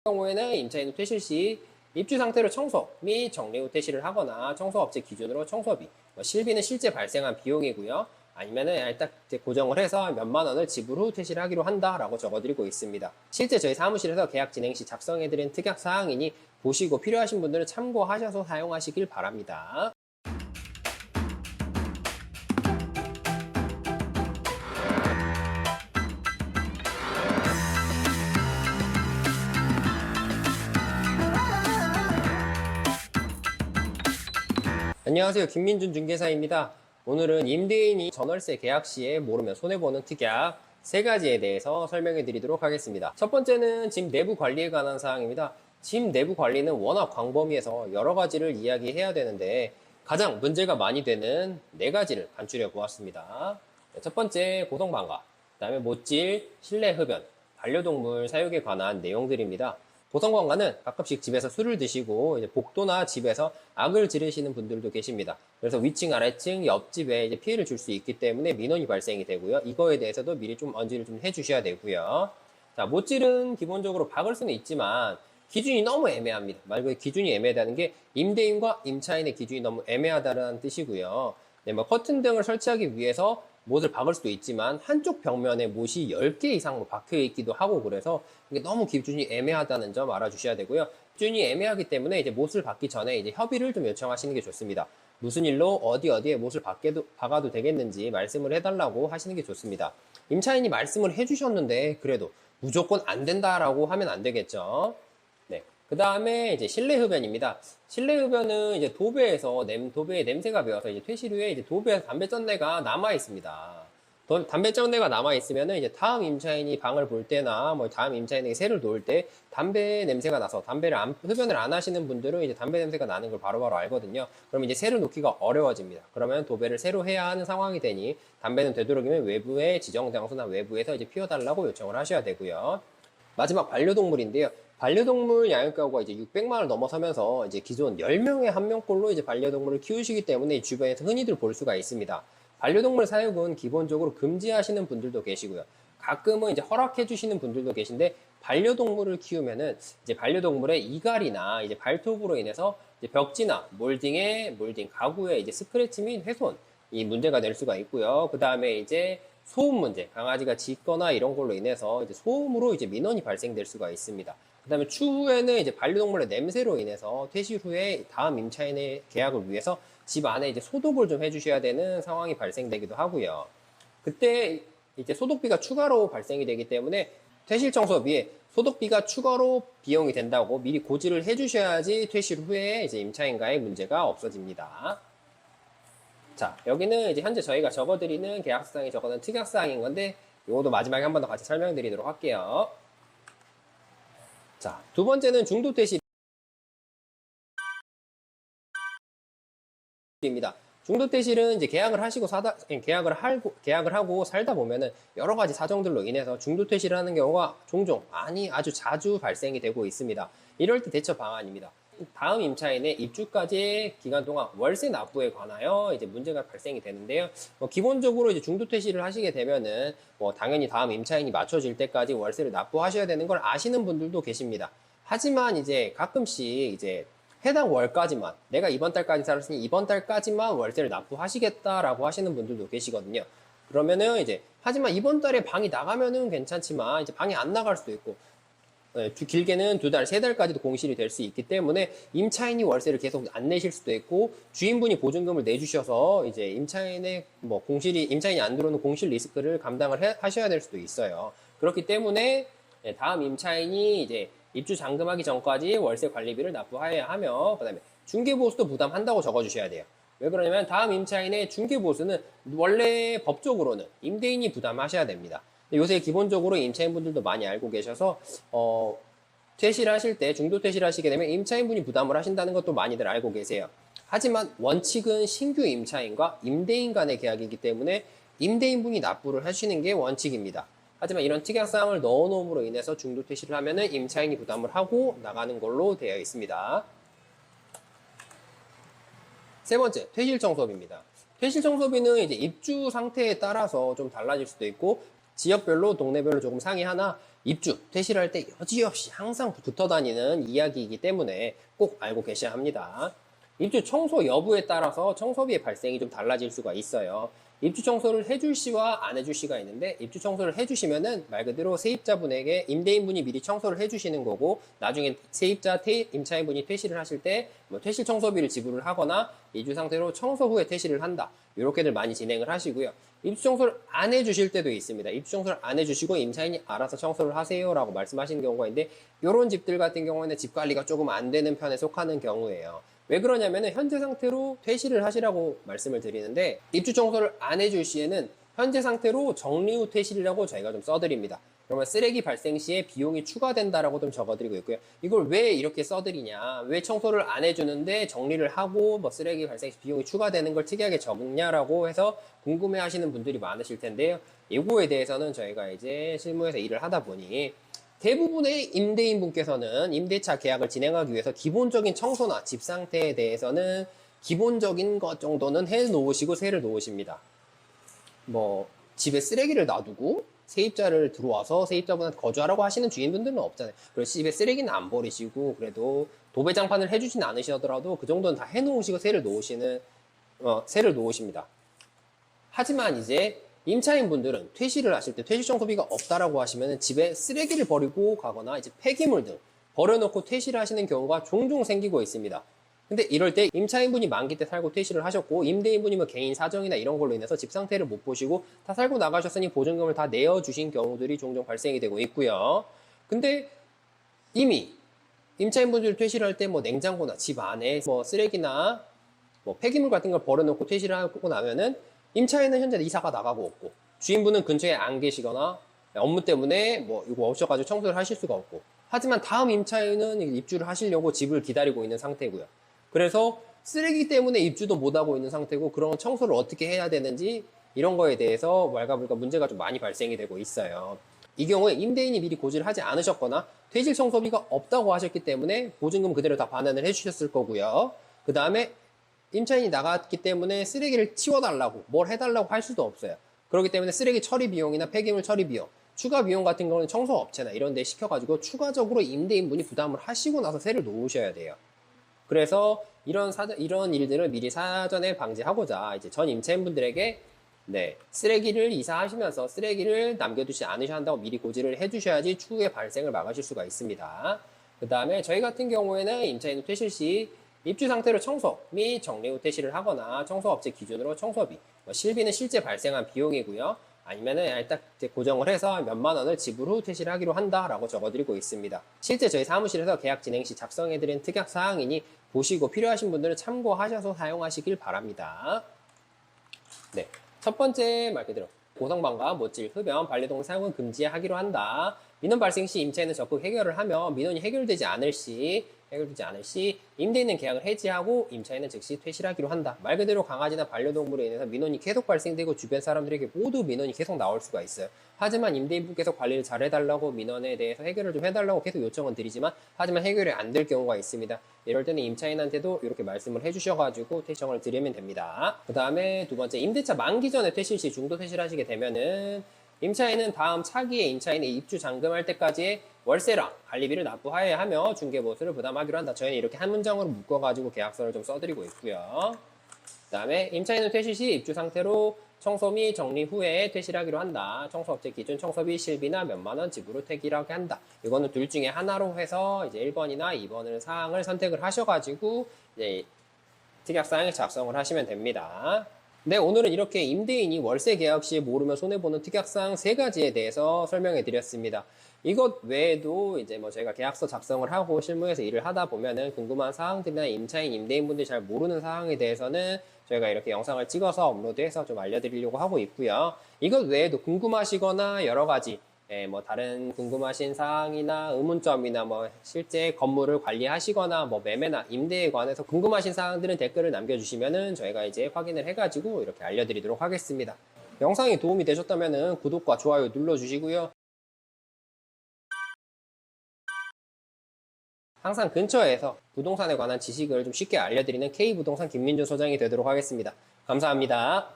경우에는 임차인은 퇴실 시 입주 상태로 청소 및 정리 후 퇴실을 하거나 청소업체 기준으로 청소비, 실비는 실제 발생한 비용이고요. 아니면은 딱 고정을 해서 몇만 원을 지불 후 퇴실하기로 한다라고 적어드리고 있습니다. 실제 저희 사무실에서 계약 진행 시 작성해드린 특약 사항이니 보시고 필요하신 분들은 참고하셔서 사용하시길 바랍니다. 안녕하세요. 김민준 중개사입니다. 오늘은 임대인이 전월세 계약 시에 모르면 손해보는 특약 3가지에 대해서 설명해 드리도록 하겠습니다. 첫 번째는 집 내부 관리에 관한 사항입니다. 집 내부 관리는 워낙 광범위해서 여러 가지를 이야기해야 되는데 가장 문제가 많이 되는 4가지를 간추려 보았습니다. 첫 번째, 고성방가, 그 다음에 못질, 실내 흡연, 반려동물 사육에 관한 내용들입니다. 고성방가는 가끔씩 집에서 술을 드시고 이제 복도나 집에서 악을 지르시는 분들도 계십니다. 그래서 위층, 아래층, 옆집에 이제 피해를 줄 수 있기 때문에 민원이 발생이 되고요. 이거에 대해서도 미리 좀 언지를 좀 해주셔야 되고요. 자, 못질은 기본적으로 박을 수는 있지만 기준이 너무 애매합니다. 말 그대로 기준이 애매하다는 게 임대인과 임차인의 기준이 너무 애매하다는 뜻이고요. 네, 커튼 등을 설치하기 위해서 못을 박을 수도 있지만 한쪽 벽면에 못이 10개 이상 박혀 있기도 하고 그래서 이게 너무 기준이 애매하다는 점 알아주셔야 되고요. 기준이 애매하기 때문에 이제 못을 박기 전에 이제 협의를 좀 요청하시는 게 좋습니다. 무슨 일로 어디에 못을 박아도 되겠는지 말씀을 해달라고 하시는 게 좋습니다. 임차인이 말씀을 해주셨는데 그래도 무조건 안 된다라고 하면 안 되겠죠. 네. 그 다음에 이제 실내 흡연입니다. 실내 흡연은 이제 도배에 냄새가 배어서 이제 퇴실 후에 이제 도배에서 담배 쩐내가 남아 있습니다. 담배 쩐내가 남아 있으면은 이제 다음 임차인이 방을 볼 때나 뭐 다음 임차인에게 새를 놓을 때 담배 냄새가 나서 흡연을 안 하시는 분들은 이제 담배 냄새가 나는 걸 바로바로 알거든요. 그럼 이제 새를 놓기가 어려워집니다. 그러면 도배를 새로 해야 하는 상황이 되니 담배는 되도록이면 외부의 지정 장소나 외부에서 이제 피워달라고 요청을 하셔야 되고요. 마지막 반려동물인데요. 반려동물 양육가구가 이제 600만 원을 넘어서면서 이제 기존 10명에 1명꼴로 이제 반려동물을 키우시기 때문에 주변에서 흔히들 볼 수가 있습니다. 반려동물 사육은 기본적으로 금지하시는 분들도 계시고요. 가끔은 이제 허락해 주시는 분들도 계신데 반려동물을 키우면은 이제 반려동물의 이갈이나 이제 발톱으로 인해서 이제 벽지나 몰딩 가구에 이제 스크래치 및 훼손 이 문제가 될 수가 있고요. 그 다음에 이제 소음 문제, 강아지가 짖거나 이런 걸로 인해서 이제 소음으로 이제 민원이 발생될 수가 있습니다. 그 다음에 추후에는 이제 반려동물의 냄새로 인해서 퇴실 후에 다음 임차인의 계약을 위해서 집 안에 이제 소독을 좀 해주셔야 되는 상황이 발생되기도 하고요. 그때 이제 소독비가 추가로 발생이 되기 때문에 퇴실 청소비에 소독비가 추가로 비용이 된다고 미리 고지를 해주셔야지 퇴실 후에 이제 임차인과의 문제가 없어집니다. 자, 여기는 이제 현재 저희가 적어드리는 계약사항이 적어놓은 특약사항인 건데 이것도 마지막에 한 번 더 같이 설명드리도록 할게요. 자, 두 번째는 중도퇴실입니다. 중도퇴실은 이제 계약을 하고 살다 보면은 여러 가지 사정들로 인해서 중도퇴실을 하는 경우가 종종, 아주 자주 발생이 되고 있습니다. 이럴 때 대처 방안입니다. 다음 임차인의 입주까지의 기간 동안 월세 납부에 관하여 이제 문제가 발생이 되는데요. 기본적으로 이제 중도퇴실을 하시게 되면은 당연히 다음 임차인이 맞춰질 때까지 월세를 납부하셔야 되는 걸 아시는 분들도 계십니다. 하지만 이제 가끔씩 이제 해당 월까지만 내가 이번 달까지 살았으니 이번 달까지만 월세를 납부하시겠다라고 하시는 분들도 계시거든요. 그러면은 이제 하지만 이번 달에 방이 나가면은 괜찮지만 이제 방이 안 나갈 수도 있고 길게는 2달, 3달까지도 공실이 될 수 있기 때문에 임차인이 월세를 계속 안 내실 수도 있고 주인분이 보증금을 내주셔서 이제 임차인이 안 들어오는 공실 리스크를 감당을 하셔야 될 수도 있어요. 그렇기 때문에 다음 임차인이 이제 입주 잔금하기 전까지 월세 관리비를 납부해야 하며 그다음에 중개보수도 부담한다고 적어주셔야 돼요. 왜 그러냐면 다음 임차인의 중개보수는 원래 법적으로는 임대인이 부담하셔야 됩니다. 요새 기본적으로 임차인분들도 많이 알고 계셔서 퇴실하실 때 중도 퇴실하시게 되면 임차인분이 부담을 하신다는 것도 많이들 알고 계세요. 하지만 원칙은 신규 임차인과 임대인 간의 계약이기 때문에 임대인분이 납부를 하시는 게 원칙입니다. 하지만 이런 특약사항을 넣어놓음으로 인해서 중도 퇴실을 하면은 임차인이 부담을 하고 나가는 걸로 되어 있습니다. 세 번째, 퇴실 청소비입니다. 퇴실 청소비는 이제 입주 상태에 따라서 좀 달라질 수도 있고 지역별로 동네별로 조금 상이하나 입주, 퇴실을 할 때 여지없이 항상 붙어 다니는 이야기이기 때문에 꼭 알고 계셔야 합니다. 입주 청소 여부에 따라서 청소비의 발생이 좀 달라질 수가 있어요. 입주 청소를 해줄 시와 안 해줄 시가 있는데, 입주 청소를 해주시면은 말 그대로 세입자분에게 임대인분이 미리 청소를 해주시는 거고, 나중에 임차인분이 퇴실을 하실 때 뭐 퇴실 청소비를 지불을 하거나 이주 상태로 청소 후에 퇴실을 한다, 이렇게들 많이 진행을 하시고요. 입주 청소를 안 해주실 때도 있습니다. 입주 청소를 안 해주시고 임차인이 알아서 청소를 하세요라고 말씀하시는 경우가 있는데, 이런 집들 같은 경우에는 집 관리가 조금 안 되는 편에 속하는 경우예요. 왜 그러냐면은 현재 상태로 퇴실을 하시라고 말씀을 드리는데, 입주 청소를 안 해줄 시에는 현재 상태로 정리 후 퇴실이라고 저희가 좀 써드립니다. 그러면 쓰레기 발생 시에 비용이 추가된다라고 좀 적어드리고 있고요. 이걸 왜 이렇게 써드리냐, 왜 청소를 안 해주는데 정리를 하고 뭐 쓰레기 발생 시 비용이 추가되는 걸 특이하게 적냐라고 해서 궁금해 하시는 분들이 많으실 텐데요. 이거에 대해서는 저희가 이제 실무에서 일을 하다 보니 대부분의 임대인분께서는 임대차 계약을 진행하기 위해서 기본적인 청소나 집 상태에 대해서는 기본적인 것 정도는 해 놓으시고 세를 놓으십니다. 뭐 집에 쓰레기를 놔두고 세입자를 들어와서 세입자분한테 거주하라고 하시는 주인분들은 없잖아요. 그래서 집에 쓰레기는 안 버리시고 그래도 도배장판을 해주진 않으시더라도 그 정도는 다 해놓으시고 세를 놓으십니다. 하지만 이제 임차인분들은 퇴실을 하실 때 퇴실 청소비가 없다라고 하시면 집에 쓰레기를 버리고 가거나 이제 폐기물 등 버려놓고 퇴실을 하시는 경우가 종종 생기고 있습니다. 근데 이럴 때 임차인분이 만기 때 살고 퇴실을 하셨고, 임대인분이 뭐 개인 사정이나 이런 걸로 인해서 집 상태를 못 보시고 다 살고 나가셨으니 보증금을 다 내어주신 경우들이 종종 발생이 되고 있고요. 근데 이미 임차인분들 퇴실할 때 뭐 냉장고나 집 안에 뭐 쓰레기나 뭐 폐기물 같은 걸 버려놓고 퇴실을 하고 나면은 임차인은 현재 이사가 나가고 없고, 주인분은 근처에 안 계시거나 업무 때문에 뭐 이거 오셔가지고 청소를 하실 수가 없고, 하지만 다음 임차인은 입주를 하시려고 집을 기다리고 있는 상태고요. 그래서 쓰레기 때문에 입주도 못하고 있는 상태고, 그런 청소를 어떻게 해야 되는지 이런 거에 대해서 말가불가 문제가 좀 많이 발생이 되고 있어요. 이 경우에 임대인이 미리 고지를 하지 않으셨거나 퇴실 청소비가 없다고 하셨기 때문에 보증금 그대로 다 반환을 해주셨을 거고요. 그 다음에 임차인이 나갔기 때문에 쓰레기를 치워달라고 뭘 해달라고 할 수도 없어요. 그렇기 때문에 쓰레기 처리 비용이나 폐기물 처리 비용, 추가 비용 같은 경우는 청소업체나 이런 데 시켜가지고 추가적으로 임대인분이 부담을 하시고 나서 세를 놓으셔야 돼요. 그래서 이런 일들을 미리 사전에 방지하고자 이제 전 임차인분들에게 쓰레기를 이사하시면서 쓰레기를 남겨두지 않으셔야 한다고 미리 고지를 해주셔야지 추후에 발생을 막으실 수가 있습니다. 그 다음에 저희 같은 경우에는 임차인 퇴실 시 입주 상태로 청소 및 정리 후 퇴실을 하거나 청소업체 기준으로 청소비, 실비는 실제 발생한 비용이고요. 아니면은 딱 고정을 해서 몇만 원을 지불 후 퇴실하기로 한다라고 적어드리고 있습니다. 실제 저희 사무실에서 계약 진행 시 작성해드린 특약 사항이니 보시고 필요하신 분들은 참고하셔서 사용하시길 바랍니다. 네, 첫 번째 말 그대로 고성방과 못질, 흡연, 반려동 사용은 금지하기로 한다. 민원 발생 시 임차인은 적극 해결을 하며 민원이 해결되지 않을 시 임대인은 계약을 해지하고 임차인은 즉시 퇴실하기로 한다. 말 그대로 강아지나 반려동물에 인해서 민원이 계속 발생되고 주변 사람들에게 모두 민원이 계속 나올 수가 있어요. 하지만 임대인분께서 관리를 잘 해달라고 민원에 대해서 해결을 좀 해달라고 계속 요청은 드리지만 하지만 해결이 안 될 경우가 있습니다. 이럴 때는 임차인한테도 이렇게 말씀을 해주셔가지고 퇴실을 드리면 됩니다. 그 다음에 두 번째, 임대차 만기 전에 퇴실 시 중도 퇴실하시게 되면은 임차인은 다음 차기에 임차인의 입주 잔금할 때까지의 월세랑 관리비를 납부하여야 하며 중개보수를 부담하기로 한다. 저희는 이렇게 한 문장으로 묶어가지고 계약서를 좀 써드리고 있고요. 그 다음에 임차인은 퇴실 시 입주 상태로 청소 및 정리 후에 퇴실하기로 한다. 청소업체 기준 청소비 실비나 몇만 원 지불 후 퇴실하게 한다. 이거는 둘 중에 하나로 해서 이제 1번이나 2번을 사항을 선택을 하셔가지고 이제 특약사항에 작성을 하시면 됩니다. 네, 오늘은 이렇게 임대인이 월세 계약 시에 모르면 손해보는 특약사항 3가지에 대해서 설명해 드렸습니다. 이것 외에도 이제 뭐 저희가 계약서 작성을 하고 실무에서 일을 하다 보면은 궁금한 사항들이나 임차인, 임대인분들이 잘 모르는 사항에 대해서는 저희가 이렇게 영상을 찍어서 업로드해서 좀 알려드리려고 하고 있고요. 이것 외에도 궁금하시거나 여러 가지 뭐 다른 궁금하신 사항이나 의문점이나 뭐 실제 건물을 관리하시거나 뭐 매매나 임대에 관해서 궁금하신 사항들은 댓글을 남겨주시면은 저희가 이제 확인을 해가지고 이렇게 알려드리도록 하겠습니다. 영상이 도움이 되셨다면은 구독과 좋아요 눌러주시고요. 항상 근처에서 부동산에 관한 지식을 좀 쉽게 알려드리는 K부동산 김민준 소장이 되도록 하겠습니다. 감사합니다.